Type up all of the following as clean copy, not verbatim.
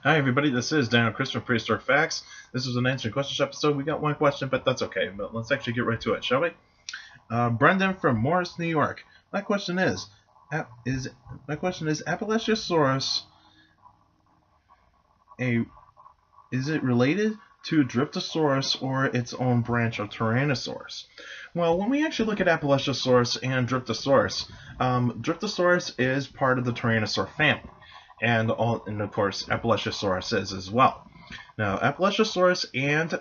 Hi everybody, this is Dino from Prehistoric Facts. This is an answering questions episode. We got one question, but that's okay. But let's actually get right to it, shall we? Brendan from Morris, New York. My question is Appalachiosaurus a is it related to Dryptosaurus or its own branch of Tyrannosaurus? Well, when we actually look at Appalachiosaurus and Dryptosaurus, Dryptosaurus is part of the Tyrannosaur family. And of course, Appalachiosaurus is as well. Now, Appalachiosaurus and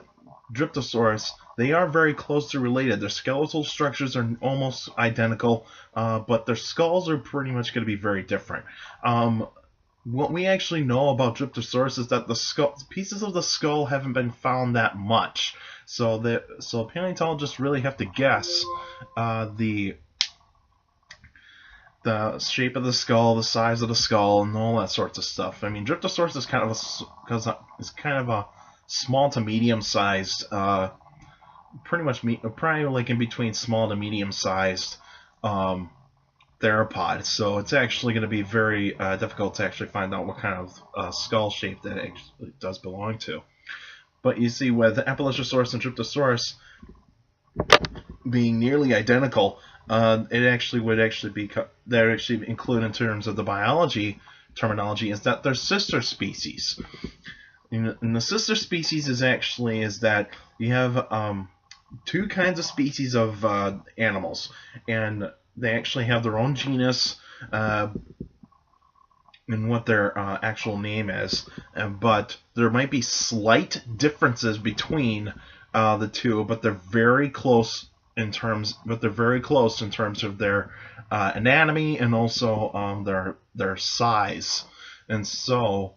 Dryptosaurus, they are very closely related. Their skeletal structures are almost identical, but their skulls are pretty much going to be very different. What we actually know about Dryptosaurus is that the pieces of the skull haven't been found that much. So paleontologists really have to guess the shape of the skull, the size of the skull, and all that sorts of stuff. I mean, Dryptosaurus is kind of a small to medium-sized, probably like in between small to medium-sized theropod. So it's actually going to be very difficult to actually find out what kind of skull shape that it actually does belong to. But you see, with Appalachiosaurus and Dryptosaurus being nearly identical, it actually would be included in terms of the biology terminology is that they're sister species. And the sister species is that you have two kinds of species of animals, and they actually have their own genus and what their actual name is, but there might be slight differences between the two, but they're very close in terms of their anatomy and also their size. And so,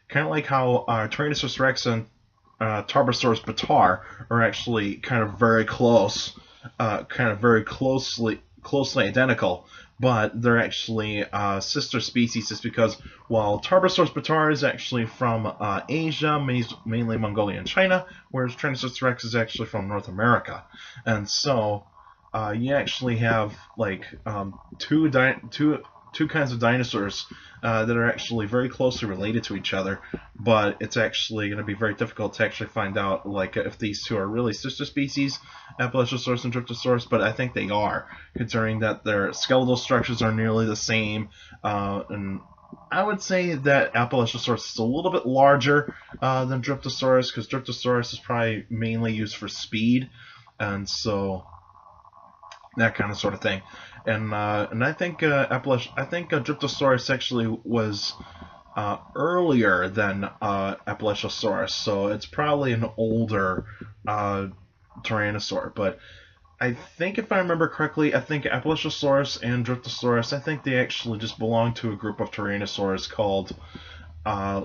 kind of like how Tyrannosaurus rex and Tarbosaurus bataar are actually kind of very closely identical, but they're actually sister species, just because while Tarbosaurus bataar is actually from Asia, mainly Mongolia and China, whereas Tyrannosaurus rex is actually from North America. And so you actually have like two kinds of dinosaurs that are actually very closely related to each other, but it's actually going to be very difficult to actually find out like if these two are really sister species, Appalachiosaurus and Dryptosaurus, but I think they are, considering that their skeletal structures are nearly the same, and I would say that Appalachiosaurus is a little bit larger than Dryptosaurus, because Dryptosaurus is probably mainly used for speed, and so that kind of sort of thing. And I think Dryptosaurus actually was earlier than Appalachiosaurus, so it's probably an older Tyrannosaur. But I think, if I remember correctly, I think Appalachiosaurus and Dryptosaurus, I think they actually just belong to a group of Tyrannosaurs called, I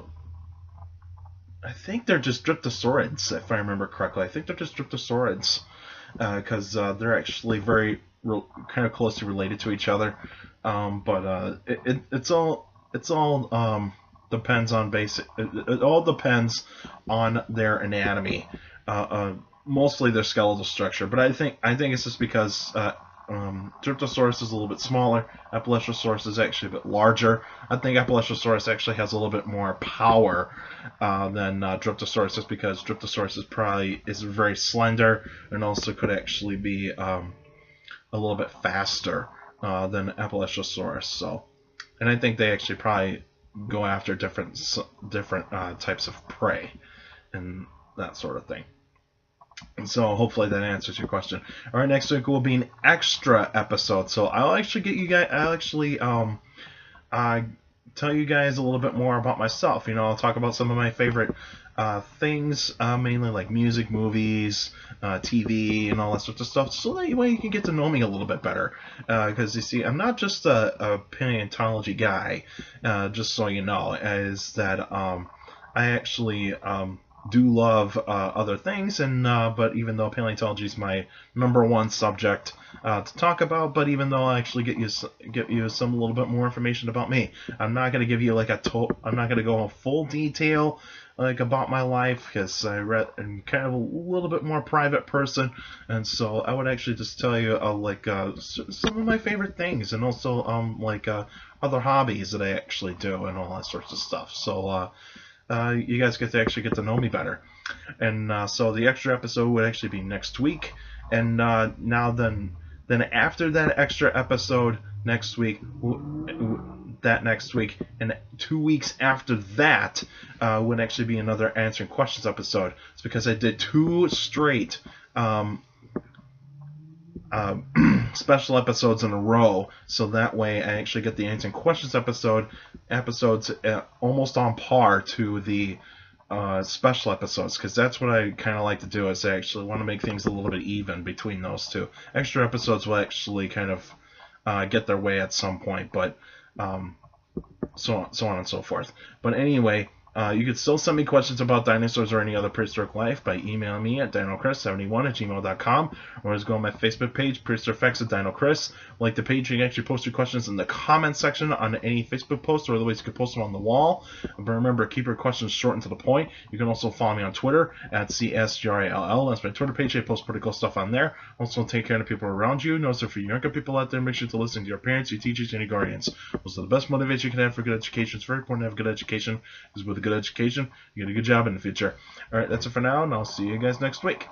think they're just Dryptosaurids, if I remember correctly. I think they're just Dryptosaurids, because they're actually very kind of closely related to each other. But it's all depends on it all depends on their anatomy, mostly their skeletal structure. But I think it's just because Dryptosaurus is a little bit smaller, Appalachiosaurus is actually a bit larger. I think Appalachiosaurus actually has a little bit more power than Dryptosaurus, just because Dryptosaurus is very slender and also could actually be a little bit faster than Appalachiosaurus. So, and I think they actually probably go after different types of prey and that sort of thing. And so hopefully that answers your question. All right, next week will be an extra episode. So I'll actually tell you guys a little bit more about myself. I'll talk about some of my favorite things, mainly like music, movies, TV, and all that sorts of stuff, so that way you can get to know me a little bit better. Because you see, I'm not just a paleontology guy, just so you know, is that I actually do love other things, and but even though paleontology is my #1 subject to talk about, but even though I actually get you some little bit more information about me, I'm not going to give you like I'm not going to go in full detail like about my life, because I'm kind of a little bit more private person, and so I would actually just tell you some of my favorite things, and also other hobbies that I actually do, and all that sorts of stuff. So you guys get to actually get to know me better. And so the extra episode would actually be next week. And then after that extra episode next week, and 2 weeks after that would actually be another answering questions episode. It's because I did 2 straight special episodes in a row, so that way I actually get the answering questions episodes almost on par to the special episodes, because that's what I kind of like to do. Is I actually want to make things a little bit even between those two. Extra episodes will actually kind of get their way at some point, but so on and so forth. But anyway, you can still send me questions about dinosaurs or any other prehistoric life by emailing me at dinochrist71@gmail.com, or just go on my Facebook page, Prehistoric Facts with Dino Chris. Like the page, you can actually post your questions in the comment section on any Facebook post, or otherwise you can post them on the wall. But remember, keep your questions short and to the point. You can also follow me on Twitter at CSGRALL. That's my Twitter page. I post pretty cool stuff on there. Also, take care of the people around you. Notice if you're younger people out there, make sure to listen to your parents, your teachers, and your guardians. Those are the best motivation you can have for good education. It's very important to have good education, because with a good education, you get a good job in the future. Alright, that's it for now, and I'll see you guys next week.